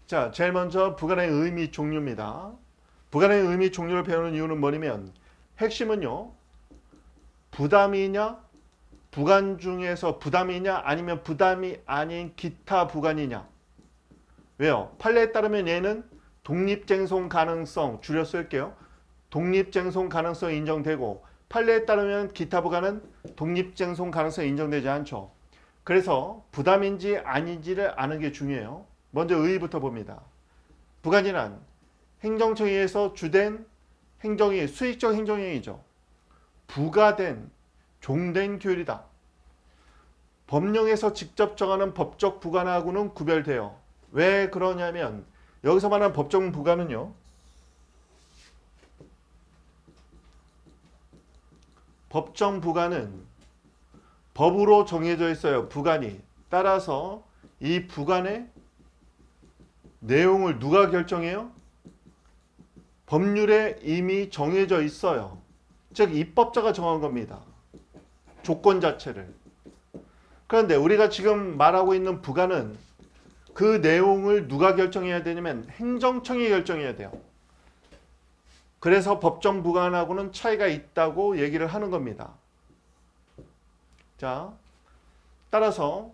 자, 제일 먼저 부관의 의미 종류입니다. 부관의 의미 종류를 배우는 이유는 뭐냐면 핵심은요. 부담이냐, 부관 중에서 부담이냐 아니면 부담이 아닌 기타 부관이냐. 왜요? 판례에 따르면 얘는 독립쟁송 가능성 줄여 쓸게요. 독립쟁송 가능성이 인정되고 판례에 따르면 기타 부관은 독립쟁송 가능성이 인정되지 않죠. 그래서 부담인지 아닌지를 아는 게 중요해요. 먼저 의의부터 봅니다. 부관이란 행정처에서 주된 행정이 수익적 행정행위죠. 부가된 종된 규율이다. 법령에서 직접 정하는 법적 부관하고는 구별돼요. 왜 그러냐면 여기서 말하는 법적 부관은요. 법정 부관은 법으로 정해져 있어요. 부관이. 따라서 이 부관의 내용을 누가 결정해요? 법률에 이미 정해져 있어요. 즉 입법자가 정한 겁니다. 조건 자체를. 그런데 우리가 지금 말하고 있는 부관은 그 내용을 누가 결정해야 되냐면 행정청이 결정해야 돼요. 그래서 법정 부관하고는 차이가 있다고 얘기를 하는 겁니다. 자, 따라서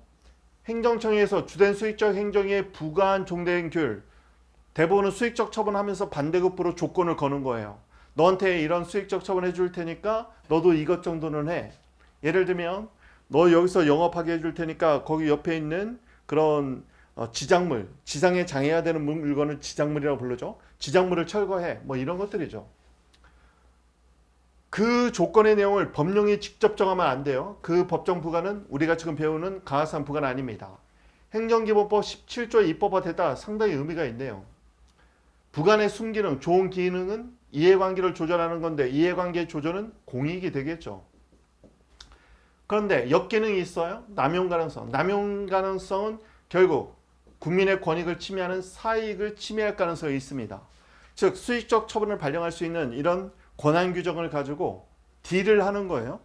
행정청에서 주된 수익적 행정의 부관 종대행 규율 대부분은 수익적 처분하면서 반대급부로 조건을 거는 거예요. 너한테 이런 수익적 처분 해줄 테니까 너도 이것 정도는 해. 예를 들면 너 여기서 영업하게 해줄 테니까 거기 옆에 있는 그런 지작물, 지상에 장애가 되는 물건을 지작물이라고 부르죠. 지작물을 철거해. 뭐 이런 것들이죠. 그 조건의 내용을 법령이 직접 정하면 안 돼요. 그 법정 부관은 우리가 지금 배우는 가하산 부관 아닙니다. 행정기본법 17조에 입법화되다 상당히 의미가 있네요. 부관의 순기능, 좋은 기능은 이해관계를 조절하는 건데 이해관계 조절은 공익이 되겠죠. 그런데 역기능이 있어요. 남용 가능성. 남용 가능성은 결국 국민의 권익을 침해하는 사익을 침해할 가능성이 있습니다. 즉 수익적 처분을 발령할 수 있는 이런 권한 규정을 가지고 딜을 하는 거예요.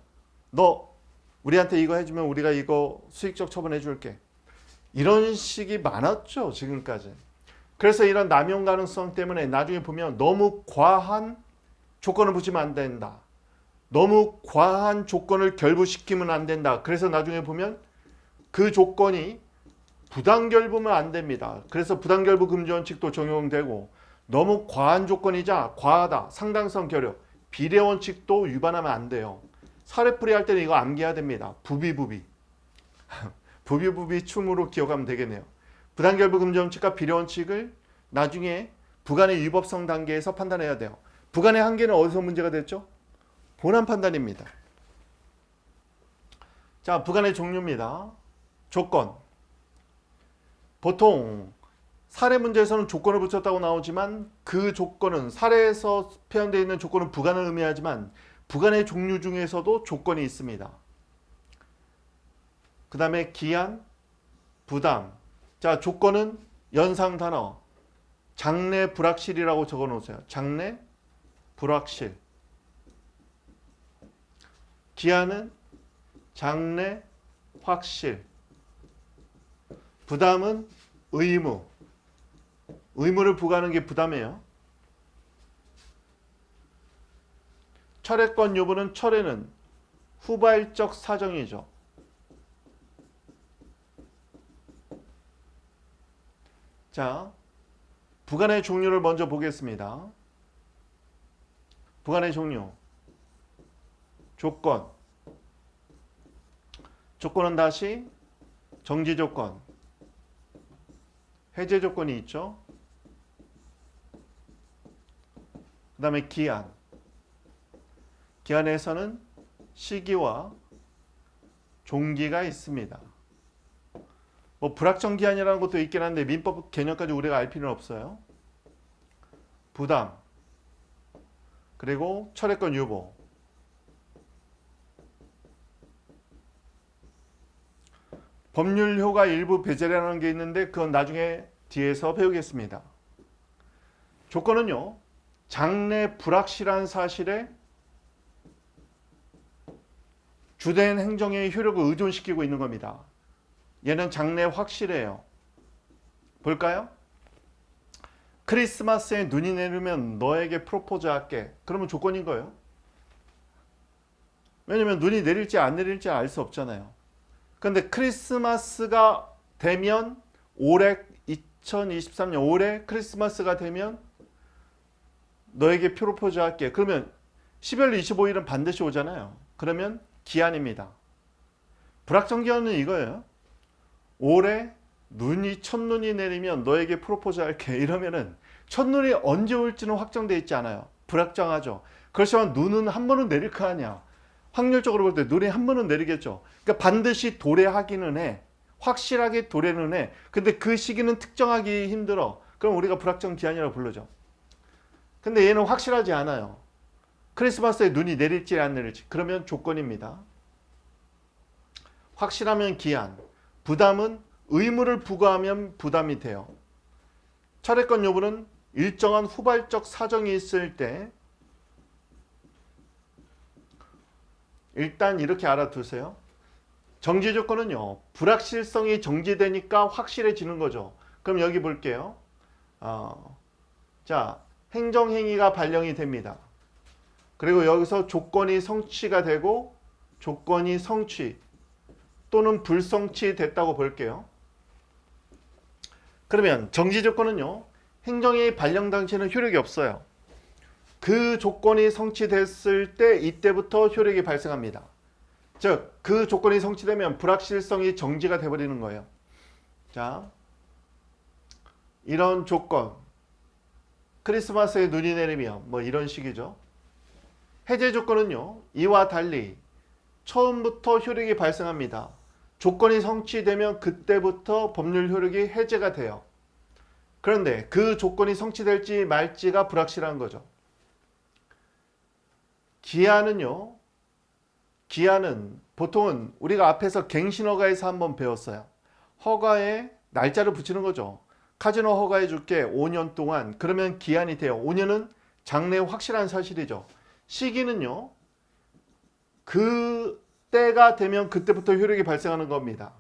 너 우리한테 이거 해주면 우리가 이거 수익적 처분해 줄게. 이런 식이 많았죠. 지금까지. 그래서 이런 남용 가능성 때문에 나중에 보면 너무 과한 조건을 붙이면 안 된다. 너무 과한 조건을 결부시키면 안 된다. 그래서 나중에 보면 그 조건이 부당결부면 안 됩니다. 그래서 부당결부 금지 원칙도 적용되고 너무 과한 조건이자 과하다. 상당성 결여. 비례 원칙도 위반하면 안 돼요. 사례풀이 할 때는 이거 암기해야 됩니다. 부비부비. 부비부비 춤으로 기억하면 되겠네요. 부당결부 금지 원칙과 비례 원칙을 나중에 부관의 위법성 단계에서 판단해야 돼요. 부관의 한계는 어디서 문제가 됐죠? 본안 판단입니다. 자, 부관의 종류입니다. 조건. 보통 사례 문제에서는 조건을 붙였다고 나오지만 그 조건은 사례에서 표현되어 있는 조건은 부관을 의미하지만 부관의 종류 중에서도 조건이 있습니다. 그 다음에 기한, 부담. 자, 조건은 연상 단어 장래 불확실이라고 적어 놓으세요. 장래 불확실. 기한은 장래 확실. 부담은 의무. 의무를 부과하는 게 부담이에요. 철회권 여부는 철회는 후발적 사정이죠. 자, 부관의 종류를 먼저 보겠습니다. 부관의 종류. 조건. 조건은 다시 정지 조건, 해제 조건이 있죠. 그 다음에 기한. 기한에서는 시기와 종기가 있습니다. 뭐 불확정 기한이라는 것도 있긴 한데 민법 개념까지 우리가 알 필요는 없어요. 부담. 그리고 철회권 유보. 법률효과 일부 배제라는 게 있는데 그건 나중에 뒤에서 배우겠습니다. 조건은요. 장래 불확실한 사실에 주된 행정의 효력을 의존시키고 있는 겁니다. 얘는 장래 확실해요. 볼까요? 크리스마스에 눈이 내리면 너에게 프로포즈 할게. 그러면 조건인 거예요. 왜냐면 눈이 내릴지 안 내릴지 알 수 없잖아요. 그런데 크리스마스가 되면 올해 2023년 올해 크리스마스가 되면 너에게 프로포즈 할게. 그러면 12월 25일은 반드시 오잖아요. 그러면 기한입니다. 불확정 기한은 이거예요. 올해 첫눈이 내리면 너에게 프로포즈 할게. 이러면은 첫눈이 언제 올지는 확정되어 있지 않아요. 불확정하죠. 그렇지만 눈은 한 번은 내릴 거 아니야. 확률적으로 볼 때 눈이 한 번은 내리겠죠. 그러니까 반드시 도래하기는 해. 확실하게 도래는 해. 근데 그 시기는 특정하기 힘들어. 그럼 우리가 불확정 기한이라고 부르죠. 근데 얘는 확실하지 않아요. 크리스마스에 눈이 내릴지 안 내릴지. 그러면 조건입니다. 확실하면 기한. 부담은 의무를 부과하면 부담이 돼요. 차례권 여부는 일정한 후발적 사정이 있을 때 일단 이렇게 알아두세요. 정지 조건은요. 불확실성이 정지되니까 확실해지는 거죠. 그럼 여기 볼게요. 자, 행정행위가 발령이 됩니다. 그리고 여기서 조건이 성취가 되고 조건이 성취 또는 불성취 됐다고 볼게요. 그러면 정지 조건은요. 행정행위 발령 당시에는 효력이 없어요. 그 조건이 성취됐을 때 이때부터 효력이 발생합니다. 즉, 그 조건이 성취되면 불확실성이 정지가 돼버리는 거예요. 자, 이런 조건. 크리스마스에 눈이 내리면 뭐 이런 식이죠. 해제 조건은요. 이와 달리 처음부터 효력이 발생합니다. 조건이 성취되면 그때부터 법률 효력이 해제가 돼요. 그런데 그 조건이 성취될지 말지가 불확실한 거죠. 기한은요. 기한은 보통은 우리가 앞에서 갱신허가에서 한번 배웠어요. 허가에 날짜를 붙이는 거죠. 카지노 허가해 줄게 5년 동안. 그러면 기한이 돼요. 5년은 장래 확실한 사실이죠. 시기는요. 그 때가 되면 그때부터 효력이 발생하는 겁니다.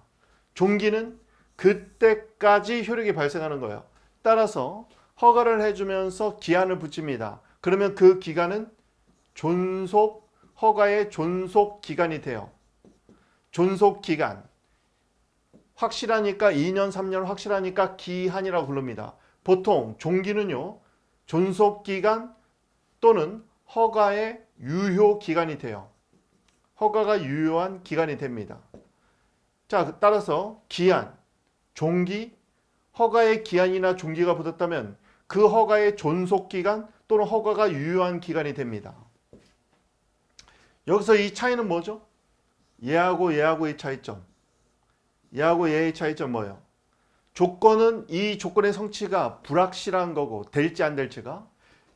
종기는 그때까지 효력이 발생하는 거예요. 따라서 허가를 해주면서 기한을 붙입니다. 그러면 그 기간은 허가의 존속 기간이 돼요. 존속 기간. 확실하니까 2년, 3년 확실하니까 기한이라고 부릅니다. 보통 종기는요. 존속 기간 또는 허가의 유효 기간이 돼요. 허가가 유효한 기간이 됩니다. 자, 따라서 기한, 종기, 허가의 기한이나 종기가 붙었다면 그 허가의 존속 기간 또는 허가가 유효한 기간이 됩니다. 여기서 이 차이는 뭐죠? 얘하고 얘하고의 차이점. 얘하고 얘의 차이점 뭐예요? 조건은 이 조건의 성취가 불확실한 거고 될지 안 될지가,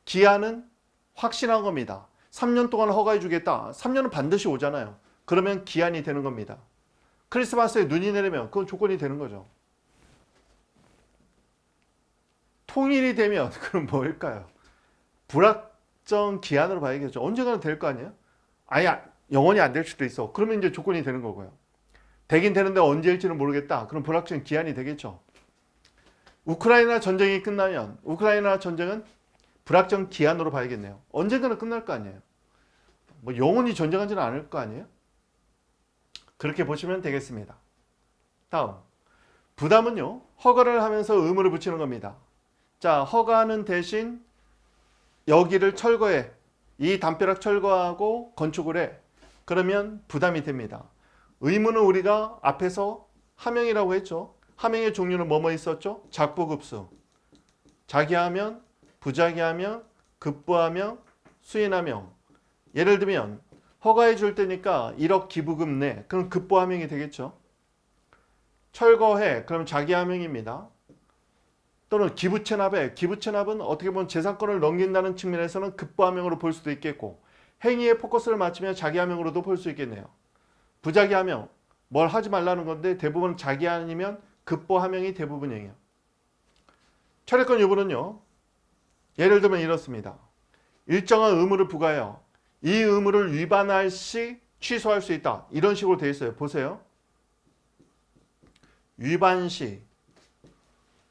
기한은 확실한 겁니다. 3년 동안 허가해 주겠다. 3년은 반드시 오잖아요. 그러면 기한이 되는 겁니다. 크리스마스에 눈이 내리면 그건 조건이 되는 거죠. 통일이 되면 그럼 뭘까요? 불확정 기한으로 봐야겠죠. 언젠가는 될 거 아니에요? 아니, 영원히 안 될 수도 있어. 그러면 이제 조건이 되는 거고요. 되긴 되는데 언제일지는 모르겠다. 그럼 불확정 기한이 되겠죠. 우크라이나 전쟁이 끝나면 우크라이나 전쟁은 불확정 기한으로 봐야겠네요. 언젠가는 끝날 거 아니에요. 뭐 영원히 전쟁하지는 않을 거 아니에요. 그렇게 보시면 되겠습니다. 다음, 부담은요. 허가를 하면서 의무를 붙이는 겁니다. 자, 허가는 대신 여기를 철거해. 이 담벼락 철거하고 건축을 해. 그러면 부담이 됩니다. 의무는 우리가 앞에서 하명이라고 했죠. 하명의 종류는 뭐뭐 있었죠? 작부급수. 자기하면, 부자기하면, 급부하명, 수인하명. 예를 들면 허가해 줄 때니까 1억 기부금 내. 그럼 급부하명이 되겠죠. 철거해. 그럼 자기하명입니다. 또는 기부채납해. 기부채납은 어떻게 보면 재산권을 넘긴다는 측면에서는 급부하명으로 볼 수도 있겠고, 행위에 포커스를 맞추면 자기하명으로도 볼 수 있겠네요. 부자기하명, 뭘 하지 말라는 건데 대부분 자기 아니면 급부하명이 대부분이에요. 차례권 여부는요. 예를 들면 이렇습니다. 일정한 의무를 부과해요. 이 의무를 위반할 시 취소할 수 있다. 이런 식으로 되어 있어요. 보세요. 위반 시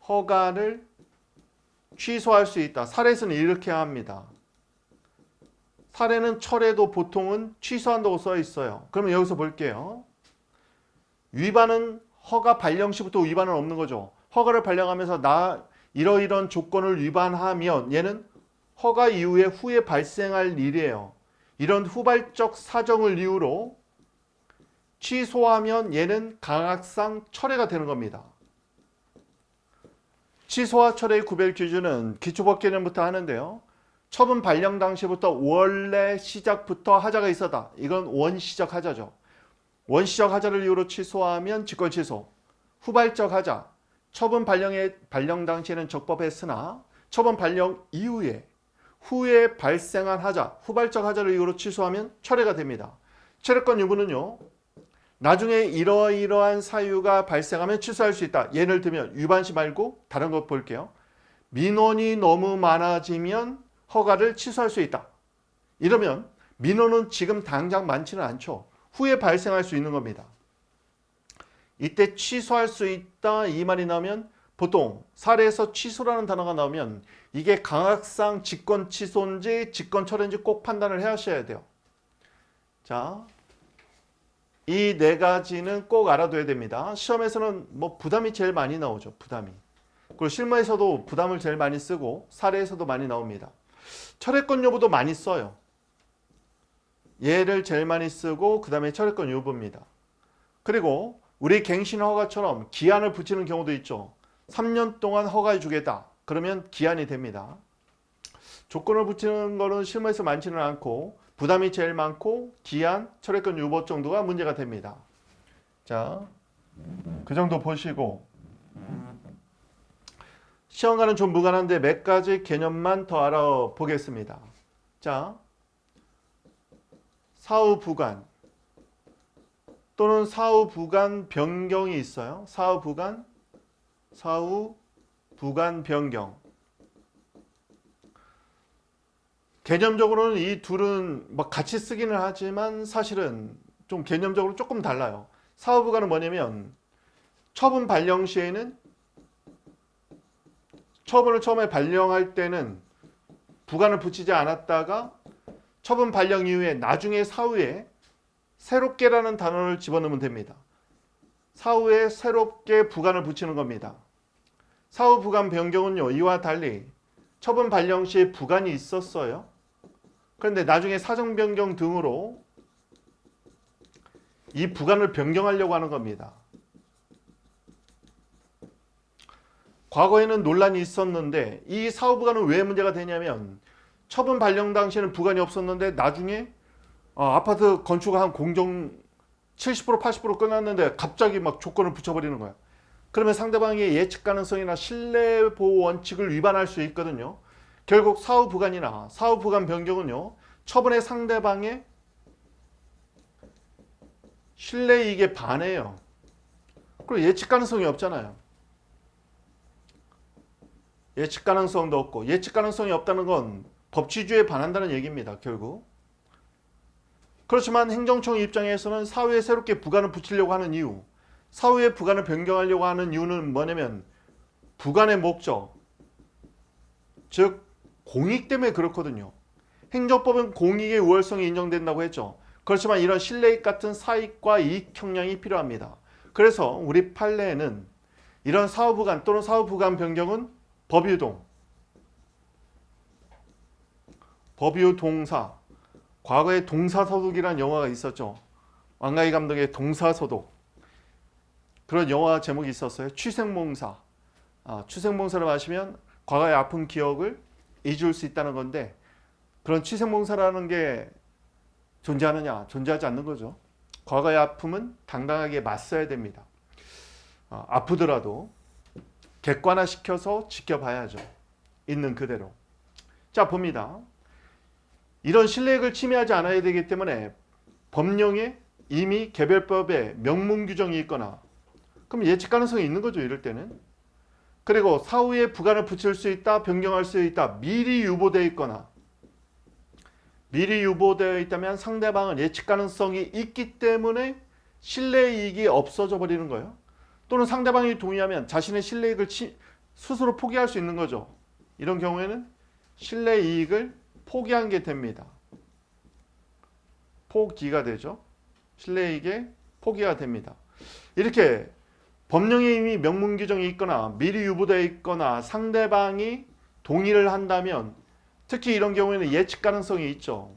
허가를 취소할 수 있다. 사례에서는 이렇게 합니다. 사례는 철에도 보통은 취소한다고 써 있어요. 그러면 여기서 볼게요. 위반은 허가 발령 시부터 위반은 없는 거죠. 허가를 발령하면서 나 이러이런 조건을 위반하면 얘는 허가 이후에 후에 발생할 일이에요. 이런 후발적 사정을 이유로 취소하면 얘는 강학상 철회가 되는 겁니다. 취소와 철회의 구별 기준은 기초법 개념부터 하는데요. 처분 발령 당시부터 원래 시작부터 하자가 있었다. 이건 원시적 하자죠. 원시적 하자를 이유로 취소하면 직권 취소. 후발적 하자. 처분 발령 당시에는 적법했으나 처분 발령 이후에 후에 발생한 하자, 후발적 하자를 이유로 취소하면 철회가 됩니다. 철회권 유무는요. 나중에 이러이러한 사유가 발생하면 취소할 수 있다. 예를 들면 위반시 말고 다른 것 볼게요. 민원이 너무 많아지면 허가를 취소할 수 있다. 이러면 민원은 지금 당장 많지는 않죠. 후에 발생할 수 있는 겁니다. 이때 취소할 수 있다 이 말이 나오면 보통 사례에서 취소라는 단어가 나오면 이게 강학상 직권 취소인지 직권 철회인지 꼭 판단을 하셔야 돼요. 자, 이 네 가지는 꼭 알아둬야 됩니다. 시험에서는 뭐 부담이 제일 많이 나오죠. 부담이. 그리고 실무에서도 부담을 제일 많이 쓰고 사례에서도 많이 나옵니다. 철회권 여부도 많이 써요. 얘를 제일 많이 쓰고 그 다음에 철회권 여부입니다. 그리고 우리 갱신 허가처럼 기한을 붙이는 경우도 있죠. 3년 동안 허가해 주겠다. 그러면 기한이 됩니다. 조건을 붙이는 거는 실무에서 많지는 않고 부담이 제일 많고 기한, 철회권 유보 정도가 문제가 됩니다. 자, 그 정도 보시고 시험과는 좀 무관한데 몇 가지 개념만 더 알아보겠습니다. 자, 사후 부관 또는 사후 부관 변경이 있어요. 사후 부관 변경. 개념적으로는 이 둘은 막 같이 쓰기는 하지만 사실은 좀 개념적으로 조금 달라요. 사후 부관은 뭐냐면 처분 발령 시에는 처분을 처음에 발령할 때는 부관을 붙이지 않았다가 처분 발령 이후에 나중에 사후에 새롭게라는 단어를 집어넣으면 됩니다. 사후에 새롭게 부관을 붙이는 겁니다. 사후 부관 변경은요. 이와 달리 처분 발령 시에 부관이 있었어요. 그런데 나중에 사정 변경 등으로 이 부관을 변경하려고 하는 겁니다. 과거에는 논란이 있었는데 이 사후 부관은 왜 문제가 되냐면 처분 발령 당시에는 부관이 없었는데 나중에 아파트 건축한 공정 70% 80% 끝났는데 갑자기 막 조건을 붙여버리는 거야. 그러면 상대방의 예측 가능성이나 신뢰 보호 원칙을 위반할 수 있거든요. 결국 사후 부관이나 사후 부관 변경은요. 처분의 상대방의 신뢰 이익에 반해요. 그리고 예측 가능성이 없잖아요. 예측 가능성도 없고 예측 가능성이 없다는 건 법치주의에 반한다는 얘기입니다. 결국. 그렇지만 행정청 입장에서는 사후에 새롭게 부관을 붙이려고 하는 이유, 사후에 부관을 변경하려고 하는 이유는 뭐냐면 부관의 목적, 즉 공익 때문에 그렇거든요. 행정법은 공익의 우월성이 인정된다고 했죠. 그렇지만 이런 신뢰익 같은 사익과 이익 형량이 필요합니다. 그래서 우리 판례에는 이런 사후 부관 또는 사후 부관 변경은 법유동사, 과거에 동사서독이라는 영화가 있었죠. 왕가희 감독의 동사서독. 그런 영화 제목이 있었어요. 취생몽사. 취생몽사를 마시면 과거의 아픈 기억을 잊을 수 있다는 건데 그런 취생몽사라는 게 존재하느냐? 존재하지 않는 거죠. 과거의 아픔은 당당하게 맞서야 됩니다. 아프더라도 객관화시켜서 지켜봐야죠. 있는 그대로. 자, 봅니다. 이런 신뢰익을 침해하지 않아야 되기 때문에 법령에 이미 개별법에 명문 규정이 있거나 그럼 예측 가능성이 있는 거죠. 이럴 때는. 그리고 사후에 부관을 붙일 수 있다, 변경할 수 있다, 미리 유보되어 있거나 미리 유보되어 있다면 상대방은 예측 가능성이 있기 때문에 신뢰이익이 없어져 버리는 거예요. 또는 상대방이 동의하면 자신의 신뢰이익을 스스로 포기할 수 있는 거죠. 이런 경우에는 실내 이익을 포기한 게 됩니다. 포기가 되죠. 실내 이익의 포기가 됩니다. 이렇게 법령에 이미 명문 규정이 있거나 미리 유보되어 있거나 상대방이 동의를 한다면 특히 이런 경우에는 예측 가능성이 있죠.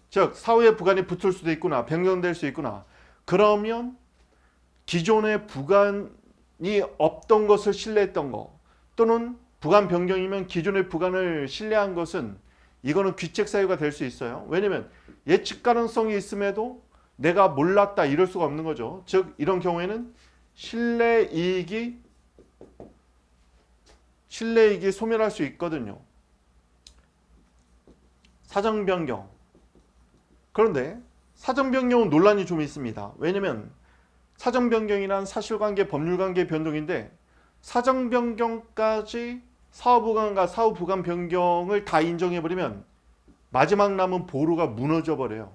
즉 사후에 부관이 붙을 수도 있구나, 변경될 수 있구나. 그러면 기존에 부관이 없던 것을 신뢰했던 거, 또는 부관 변경이면 기존의 부관을 신뢰한 것은 이거는 귀책 사유가 될 수 있어요. 왜냐하면 예측 가능성이 있음에도 내가 몰랐다 이럴 수가 없는 거죠. 즉 이런 경우에는 신뢰 이익이 소멸할 수 있거든요. 사정 변경. 그런데 사정 변경은 논란이 좀 있습니다. 왜냐하면 사정 변경이란 사실관계, 법률관계 변동인데 사정 변경까지 사후부관과 사후부관 변경을 다 인정해버리면 마지막 남은 보루가 무너져 버려요.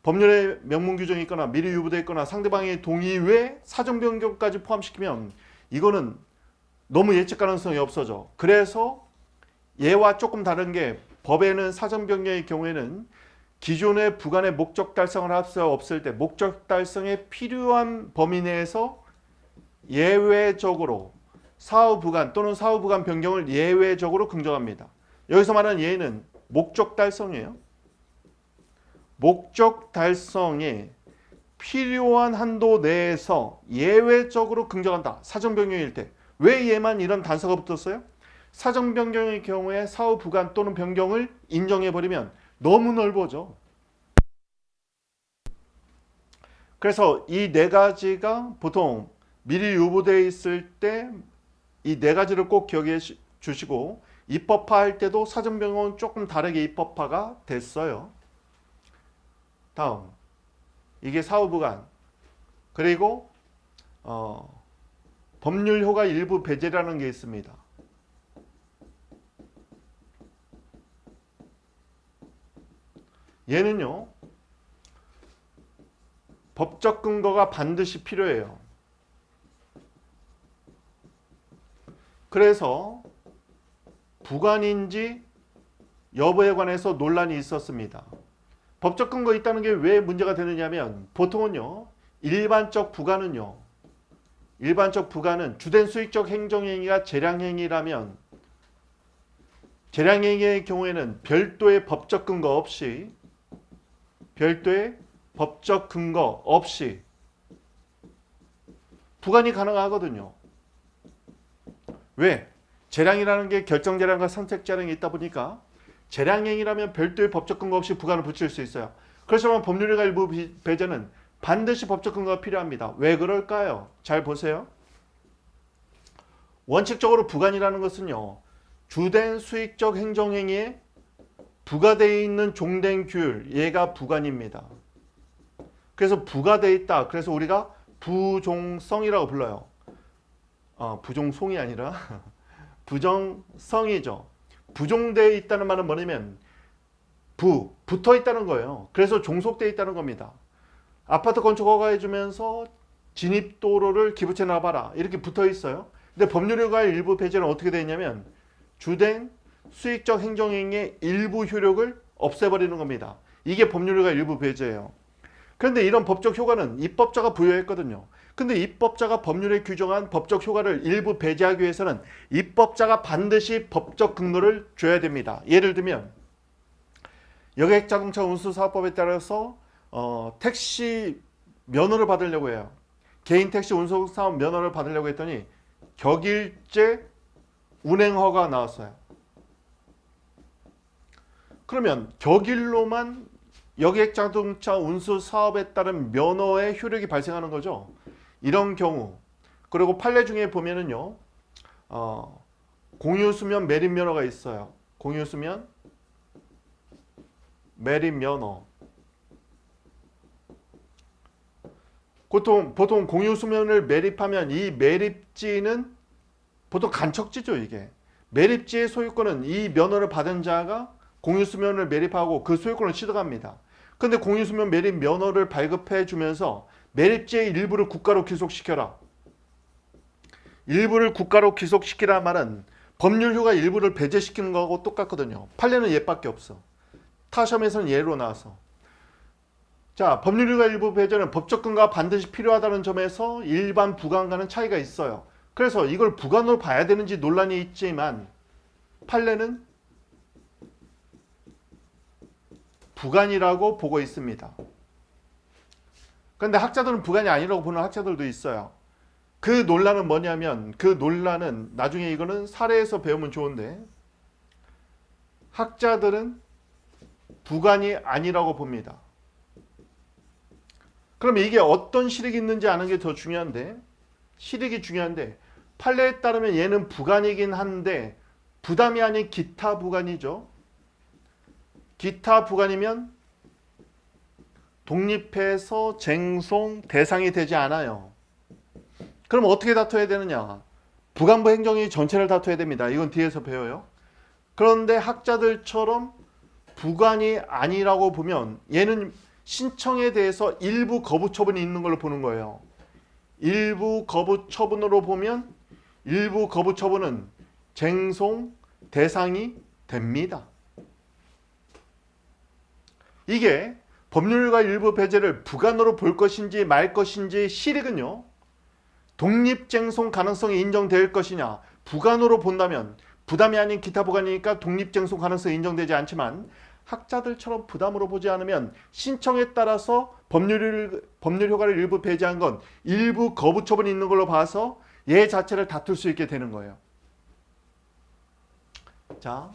법률에 명문 규정이 있거나 미리 유보되어 있거나 상대방의 동의 외에 사정 변경까지 포함시키면 이거는 너무 예측 가능성이 없어져. 그래서 얘와 조금 다른 게 법에는 사정 변경의 경우에는 기존의 부관의 목적 달성을 할 수 없을 때 목적 달성에 필요한 범위 내에서 예외적으로 사후부관 또는 사후부관 변경을 예외적으로 긍정합니다. 여기서 말하는 예는 목적 달성이에요. 목적 달성에 필요한 한도 내에서 예외적으로 긍정한다. 사정 변경일 때. 왜 얘만 이런 단서가 붙었어요? 사정 변경의 경우에 사후부관 또는 변경을 인정해버리면 너무 넓어져. 그래서 이 네 가지가 보통 미리 유보되어 있을 때 이 네 가지를 꼭 기억해 주시고 입법화할 때도 사정 변경은 조금 다르게 입법화가 됐어요. 다음 이게 사후부관 그리고 법률 효과 일부 배제라는 게 있습니다. 얘는요 법적 근거가 반드시 필요해요. 그래서 부관인지 여부에 관해서 논란이 있었습니다. 법적 근거 있다는 게 왜 문제가 되느냐면 보통은요 일반적 부관은 주된 수익적 행정행위가 재량행위라면 재량행위의 경우에는 별도의 법적 근거 없이 부관이 가능하거든요. 왜? 재량이라는 게 결정재량과 선택재량이 있다 보니까 재량행위라면 별도의 법적 근거 없이 부관을 붙일 수 있어요. 그렇지만 법률효과 일부 배제는 반드시 법적 근거가 필요합니다. 왜 그럴까요? 잘 보세요. 원칙적으로 부관이라는 것은요. 주된 수익적 행정행위에 부과되어 있는 종된 규율, 얘가 부관입니다. 그래서 부과되어 있다. 그래서 우리가 부종성이라고 불러요. 부종송이 아니라 부정성이죠. 부종되어 있다는 말은 뭐냐면 붙어 있다는 거예요. 그래서 종속되어 있다는 겁니다. 아파트 건축 허가해주면서 진입도로를 기부채 놔봐라 이렇게 붙어 있어요. 근데 법률효과의 일부 배제는 어떻게 되어 있냐면 주된 수익적 행정행위의 일부 효력을 없애버리는 겁니다. 이게 법률효과 일부 배제예요. 그런데 이런 법적 효과는 입법자가 부여했거든요. 근데 입법자가 법률에 규정한 법적 효과를 일부 배제하기 위해서는 입법자가 반드시 법적 근거를 줘야 됩니다. 예를 들면 여객자동차 운수사업법에 따라서 택시 면허를 받으려고 해요. 개인 택시 운송사업 면허를 받으려고 했더니 격일제 운행허가 나왔어요. 그러면 격일로만 여객자동차 운수사업에 따른 면허의 효력이 발생하는 거죠. 이런 경우 그리고 판례 중에 보면은요 공유수면 매립면허가 있어요. 공유수면 매립면허 보통 공유수면을 매립하면 이 매립지는 보통 간척지죠. 이게 매립지의 소유권은 이 면허를 받은 자가 공유수면을 매립하고 그 소유권을 취득합니다. 근데 공유수면 매립 면허를 발급해 주면서 매립지의 일부를 국가로 귀속시켜라. 일부를 국가로 귀속시키라 말은 법률효과 일부를 배제시키는 거하고 똑같거든요. 판례는 얘밖에 없어. 타시험에서는 예로 나와서. 자, 법률효과 일부 배제는 법적 근거가 반드시 필요하다는 점에서 일반 부관과는 차이가 있어요. 그래서 이걸 부관으로 봐야 되는지 논란이 있지만 판례는 부관이라고 보고 있습니다. 그런데 학자들은 부관이 아니라고 보는 학자들도 있어요. 그 논란은 뭐냐면 그 논란은 나중에 이거는 사례에서 배우면 좋은데 학자들은 부관이 아니라고 봅니다. 그럼 이게 어떤 실익이 있는지 아는 게 더 중요한데 실익이 중요한데 판례에 따르면 얘는 부관이긴 한데 부담이 아닌 기타 부관이죠. 기타 부관이면 독립해서 쟁송 대상이 되지 않아요. 그럼 어떻게 다퉈야 되느냐? 부관부 행정위 전체를 다퉈야 됩니다. 이건 뒤에서 배워요. 그런데 학자들처럼 부관이 아니라고 보면 얘는 신청에 대해서 일부 거부 처분이 있는 걸로 보는 거예요. 일부 거부 처분으로 보면 일부 거부 처분은 쟁송 대상이 됩니다. 이게 법률과 일부 배제를 부관으로 볼 것인지 말 것인지 실익은요. 독립쟁송 가능성이 인정될 것이냐. 부관으로 본다면 부담이 아닌 기타 부관이니까 독립쟁송 가능성이 인정되지 않지만 학자들처럼 부담으로 보지 않으면 신청에 따라서 법률 효과를 일부 배제한 건 일부 거부 처분이 있는 걸로 봐서 얘 자체를 다툴 수 있게 되는 거예요. 자,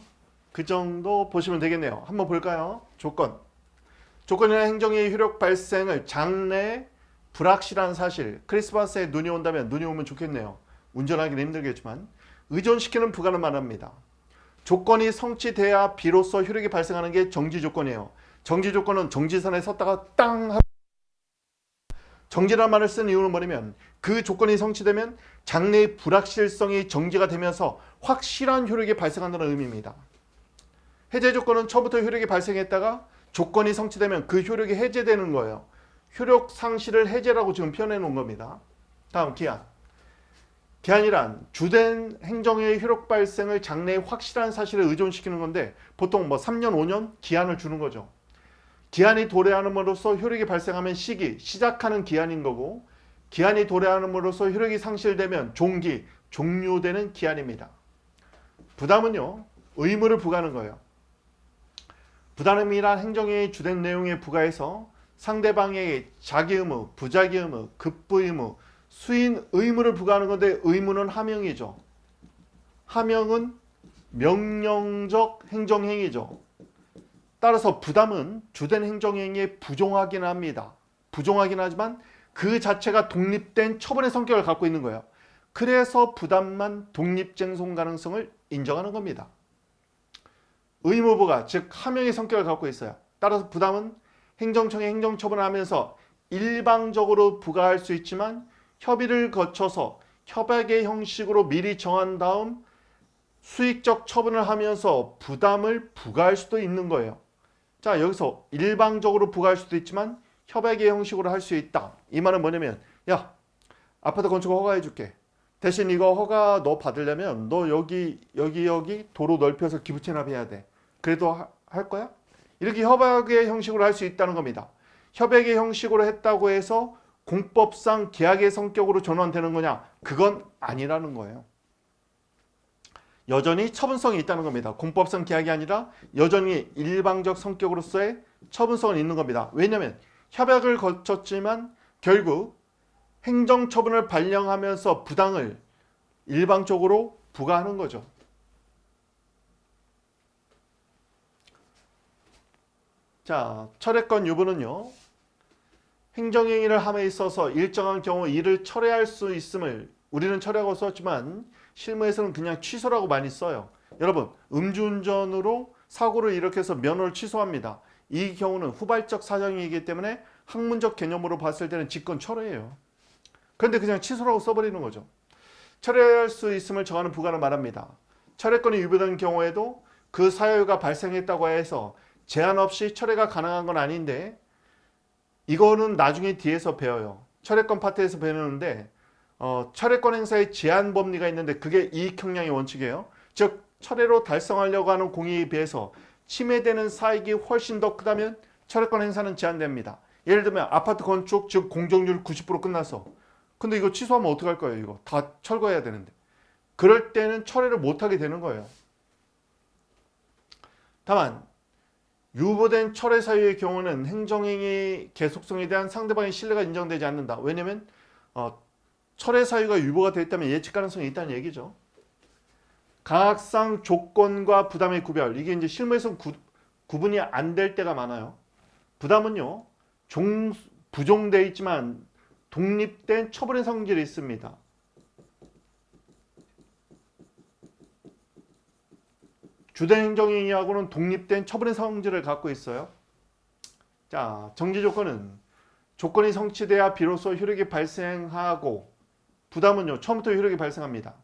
그 정도 보시면 되겠네요. 한번 볼까요? 조건이나 행정의 효력 발생을 장래에 불확실한 사실, 크리스마스에 눈이 온다면 눈이 오면 좋겠네요. 운전하기는 힘들겠지만 의존시키는 부관을 말합니다. 조건이 성취돼야 비로소 효력이 발생하는 게 정지 조건이에요. 정지 조건은 정지선에 섰다가 땅 하고 정지란 말을 쓴 이유는 뭐냐면 그 조건이 성취되면 장래의 불확실성이 정지가 되면서 확실한 효력이 발생한다는 의미입니다. 해제 조건은 처음부터 효력이 발생했다가 조건이 성취되면 그 효력이 해제되는 거예요. 효력 상실을 해제라고 지금 표현해 놓은 겁니다. 다음 기한. 기한이란 주된 행정의 효력 발생을 장래의 확실한 사실에 의존시키는 건데 보통 3년, 5년 기한을 주는 거죠. 기한이 도래함으로써 효력이 발생하면 시기, 시작하는 기한인 거고 기한이 도래함으로써 효력이 상실되면 종기, 종료되는 기한입니다. 부담은요. 의무를 부과하는 거예요. 부담이란 행정의 주된 내용에 부과해서 상대방에게 자기 의무, 부자기 의무, 급부 의무, 수인 의무를 부과하는 건데 의무는 하명이죠. 하명은 명령적 행정행위죠. 따라서 부담은 주된 행정행위에 부종하긴 합니다. 부종하긴 하지만 그 자체가 독립된 처분의 성격을 갖고 있는 거예요. 그래서 부담만 독립쟁송 가능성을 인정하는 겁니다. 의무부가 즉 하명의 성격을 갖고 있어요. 따라서 부담은 행정청에 행정처분을 하면서 일방적으로 부과할 수 있지만 협의를 거쳐서 협약의 형식으로 미리 정한 다음 수익적 처분을 하면서 부담을 부과할 수도 있는 거예요. 자, 여기서 일방적으로 부과할 수도 있지만 협약의 형식으로 할 수 있다. 이 말은 뭐냐면 야, 아파트 건축 허가해 줄게. 대신 이거 허가 너 받으려면 너 여기 도로 넓혀서 기부 체납해야 돼. 그래도 할 거야? 이렇게 협약의 형식으로 할 수 있다는 겁니다. 협약의 형식으로 했다고 해서 공법상 계약의 성격으로 전환되는 거냐? 그건 아니라는 거예요. 여전히 처분성이 있다는 겁니다. 공법상 계약이 아니라 여전히 일방적 성격으로서의 처분성은 있는 겁니다. 왜냐하면 협약을 거쳤지만 결국 행정처분을 발령하면서 부당을 일방적으로 부과하는 거죠. 자, 철회권 유무는요. 행정행위를 함에 있어서 일정한 경우 이를 철회할 수 있음을 우리는 철회하고 썼지만 실무에서는 그냥 취소라고 많이 써요. 여러분, 음주운전으로 사고를 일으켜서 면허를 취소합니다. 이 경우는 후발적 사정이기 때문에 학문적 개념으로 봤을 때는 직권 철회예요. 그런데 그냥 취소라고 써버리는 거죠. 철회할 수 있음을 정하는 부관을 말합니다. 철회권이 유보된 경우에도 그 사유가 발생했다고 해서 제한 없이 철회가 가능한 건 아닌데 이거는 나중에 뒤에서 배워요. 철회권 파트에서 배우는데 철회권 행사의 제한 법리가 있는데 그게 이익 형량의 원칙이에요. 즉 철회로 달성하려고 하는 공익에 비해서 침해되는 사익이 훨씬 더 크다면 철회권 행사는 제한됩니다. 예를 들면 아파트 건축 즉 공정률 90% 끝났어. 근데 이거 취소하면 어떡할 거예요? 이거 다 철거해야 되는데. 그럴 때는 철회를 못하게 되는 거예요. 다만 유보된 철회 사유의 경우는 행정행위 계속성에 대한 상대방의 신뢰가 인정되지 않는다. 왜냐하면 철회 사유가 유보가 되어 있다면 예측 가능성이 있다는 얘기죠. 강학상 조건과 부담의 구별. 이게 이제 실무에서 구분이 안 될 때가 많아요. 부담은요. 부종되어 있지만 독립된 처분의 성질이 있습니다. 주된 행정행위하고는 독립된 처분의 성질을 갖고 있어요. 자, 정지 조건은 조건이 성취돼야 비로소 효력이 발생하고 부담은요. 처음부터 효력이 발생합니다.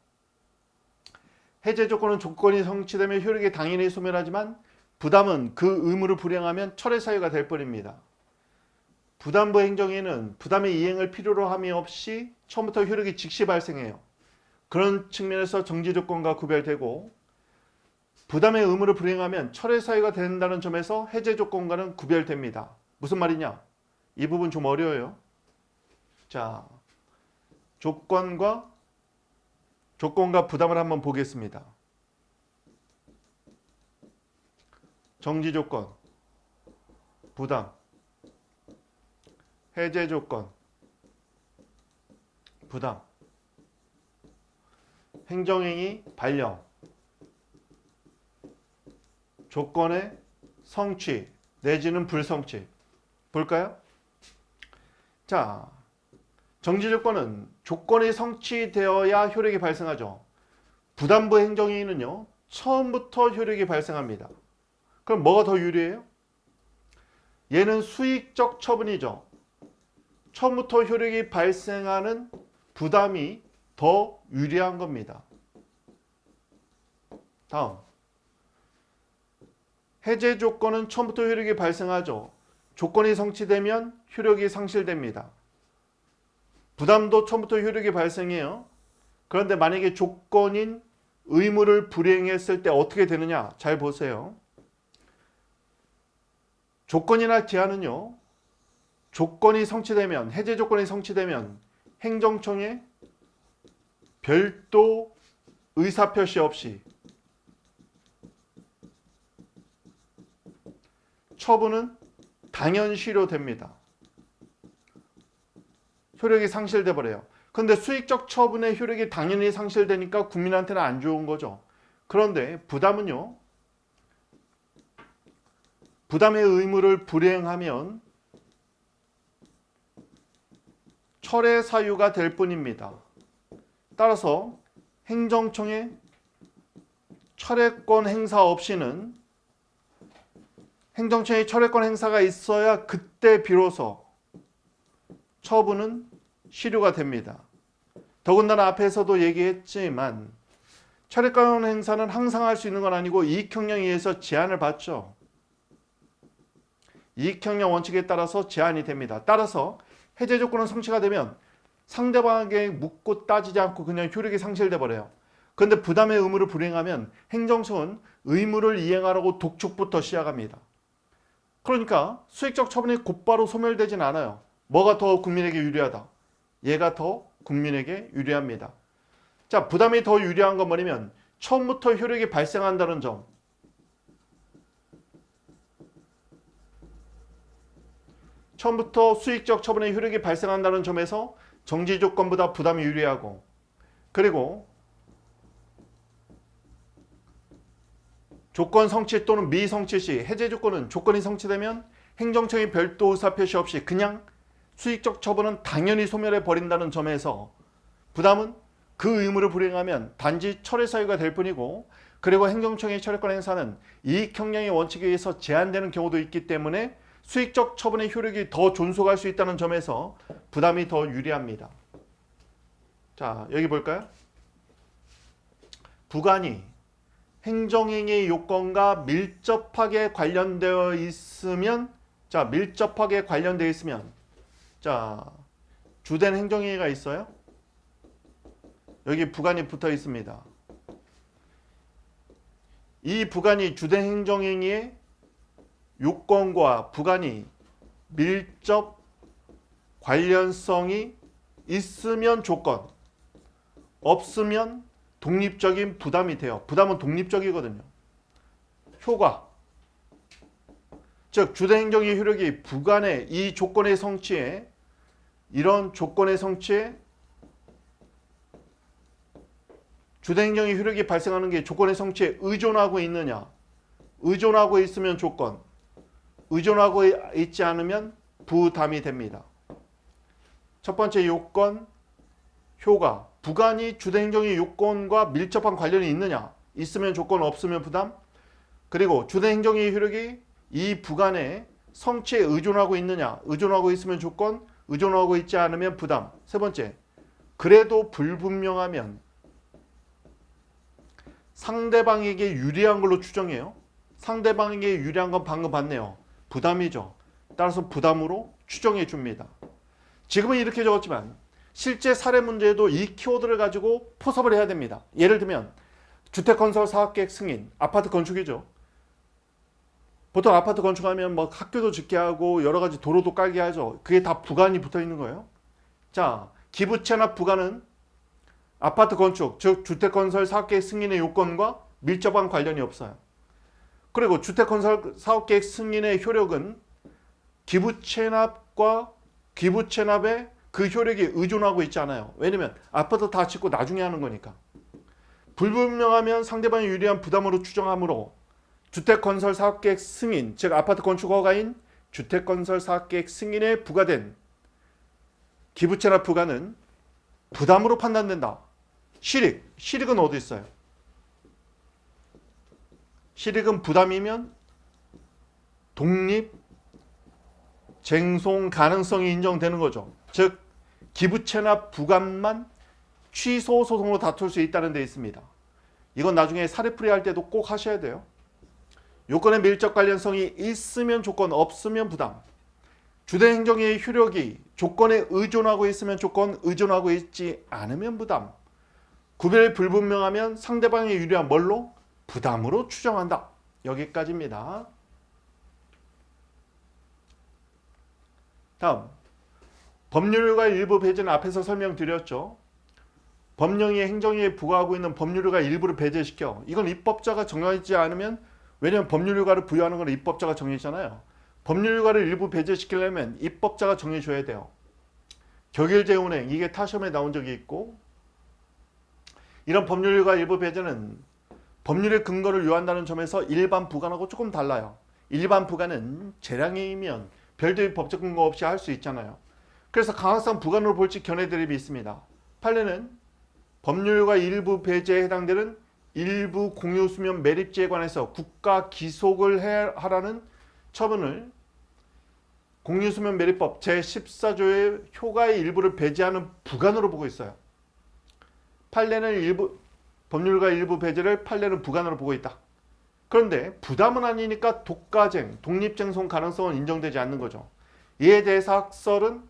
해제 조건은 조건이 성취되면 효력이 당연히 소멸하지만 부담은 그 의무를 불이행하면 철회 사유가 될 뿐입니다. 부담부 행정행위는 부담의 이행을 필요로 함이 없이 처음부터 효력이 즉시 발생해요. 그런 측면에서 정지 조건과 구별되고 부담의 의무를 불이행하면 철회 사유가 된다는 점에서 해제 조건과는 구별됩니다. 무슨 말이냐? 이 부분 좀 어려워요. 자, 조건과 부담을 한번 보겠습니다. 정지 조건, 부담, 해제 조건, 부담, 행정행위 발령, 조건의 성취 내지는 불성취. 볼까요? 자, 정지 조건은 조건이 성취되어야 효력이 발생하죠. 부담부 행정행위는요. 처음부터 효력이 발생합니다. 그럼 뭐가 더 유리해요? 얘는 수익적 처분이죠. 처음부터 효력이 발생하는 부담이 더 유리한 겁니다. 다음. 해제 조건은 처음부터 효력이 발생하죠. 조건이 성취되면 효력이 상실됩니다. 부담도 처음부터 효력이 발생해요. 그런데 만약에 조건인 의무를 불이행했을 때 어떻게 되느냐? 잘 보세요. 조건이나 제한은요. 조건이 성취되면, 해제 조건이 성취되면 행정청에 별도 의사표시 없이 처분은 당연 실효됩니다. 효력이 상실돼 버려요. 근데 수익적 처분의 효력이 당연히 상실되니까 국민한테는 안 좋은 거죠. 그런데 부담은요. 부담의 의무를 불이행하면 철회 사유가 될 뿐입니다. 따라서 행정청의 철회권 행사 없이는 행정청의 철회권 행사가 있어야 그때 비로소 처분은 실효가 됩니다. 더군다나 앞에서도 얘기했지만 철회권 행사는 항상 할 수 있는 건 아니고 이익형량에 의해서 제한을 받죠. 이익형량 원칙에 따라서 제한이 됩니다. 따라서 해제 조건은 성취가 되면 상대방에게 묻고 따지지 않고 그냥 효력이 상실돼 버려요. 그런데 부담의 의무를 불이행하면 행정청은 의무를 이행하라고 독촉부터 시작합니다. 그러니까 수익적 처분이 곧바로 소멸되진 않아요. 뭐가 더 국민에게 유리하다? 얘가 더 국민에게 유리합니다. 자, 부담이 더 유리한 건 뭐냐면 처음부터 효력이 발생한다는 점. 처음부터 수익적 처분의 효력이 발생한다는 점에서 정지 조건보다 부담이 유리하고, 그리고 조건 성취 또는 미성취 시 해제 조건은 조건이 성취되면 행정청이 별도 의사표시 없이 그냥 수익적 처분은 당연히 소멸해 버린다는 점에서 부담은 그 의무를 불이행하면 단지 철회 사유가 될 뿐이고, 그리고 행정청의 철회권 행사는 이익형량의 원칙에 의해서 제한되는 경우도 있기 때문에 수익적 처분의 효력이 더 존속할 수 있다는 점에서 부담이 더 유리합니다. 자, 여기 볼까요? 부관이 행정행위의 요건과 밀접하게 관련되어 있으면, 자, 밀접하게 관련되어 있으면, 자, 주된 행정행위가 있어요. 여기 부관이 붙어 있습니다. 이 부관이 주된 행정행위의 요건과 부관이 밀접 관련성이 있으면 조건, 없으면 독립적인 부담이 돼요. 부담은 독립적이거든요. 효과, 즉 주된 행정의 효력이 부관의 이 조건의 성취에, 이런 조건의 성취에 주된 행정의 효력이 발생하는 게 조건의 성취에 의존하고 있느냐, 의존하고 있으면 조건, 의존하고 있지 않으면 부담이 됩니다. 첫 번째 요건, 효과, 부관이 주된 행정의 요건과 밀접한 관련이 있느냐, 있으면 조건, 없으면 부담. 그리고 주된 행정의 효력이 이 부관의 성취에 의존하고 있느냐, 의존하고 있으면 조건, 의존하고 있지 않으면 부담. 세 번째, 그래도 불분명하면 상대방에게 유리한 걸로 추정해요. 상대방에게 유리한 건 방금 봤네요. 부담이죠. 따라서 부담으로 추정해 줍니다. 지금은 이렇게 적었지만 실제 사례 문제에도 이 키워드를 가지고 포섭을 해야 됩니다. 예를 들면 주택건설 사업계획 승인, 아파트 건축이죠. 보통 아파트 건축하면 뭐 학교도 짓게 하고 여러 가지 도로도 깔게 하죠. 그게 다 부관이 붙어 있는 거예요. 자, 기부채납 부관은 아파트 건축, 즉 주택건설 사업계획 승인의 요건과 밀접한 관련이 없어요. 그리고 주택건설 사업계획 승인의 효력은 기부채납과 기부채납의 그 효력이 의존하고 있지 않아요. 왜냐면 아파트 다 짓고 나중에 하는 거니까. 불분명하면 상대방이 유리한 부담으로 추정하므로 주택건설 사업계획 승인, 즉 아파트 건축 허가인 주택건설 사업계획 승인에 부과된 기부채납 부과는 부담으로 판단된다. 실익은 어디 있어요? 실익은 부담이면 독립 쟁송 가능성이 인정되는 거죠. 즉 기부채납 부관만 취소 소송으로 다툴 수 있다는 데 있습니다. 이건 나중에 사례풀이 할 때도 꼭 하셔야 돼요. 요건의 밀접 관련성이 있으면 조건, 없으면 부담. 주된 행정의 효력이 조건에 의존하고 있으면 조건, 의존하고 있지 않으면 부담. 구별이 불분명하면 상대방에 유리한 뭘로? 부담으로 추정한다. 여기까지입니다. 다음, 법률과 일부 배제는 앞에서 설명드렸죠. 법령이 행정위에 부과하고 있는 법률과 일부를 배제시켜. 이건 입법자가 정하지 않으면, 왜냐하면 법률과를 부여하는 건 입법자가 정해잖아요. 법률과를 일부 배제시키려면 입법자가 정해줘야 돼요. 격일제운행, 이게 타시험에 나온 적이 있고, 이런 법률과 일부 배제는 법률의 근거를 요한다는 점에서 일반 부관하고 조금 달라요. 일반 부관은 재량이면 별도의 법적 근거 없이 할 수 있잖아요. 그래서 강화성 부관으로 볼지 견해 대립이 있습니다. 판례는 법률과 일부 배제에 해당되는 일부 공유수면 매립지에 관해서 국가 기속을 하라는 처분을 공유수면 매립법 제14조의 효과의 일부를 배제하는 부관으로 보고 있어요. 판례는 법률과 일부 배제를 판례는 부관으로 보고 있다. 그런데 부담은 아니니까 독가쟁, 독립쟁송 가능성은 인정되지 않는 거죠. 이에 대해서 학설은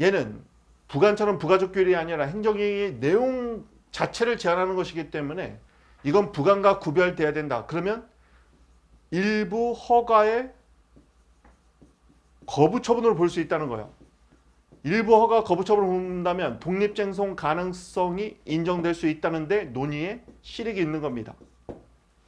얘는 부관처럼 부가적 규율이 아니라 행정행위의 내용 자체를 제한하는 것이기 때문에 이건 부관과 구별돼야 된다. 그러면 일부 허가의 거부 처분으로 볼 수 있다는 거예요. 일부 허가 거부 처분을 본다면 독립쟁송 가능성이 인정될 수 있다는데 논의에 실익이 있는 겁니다.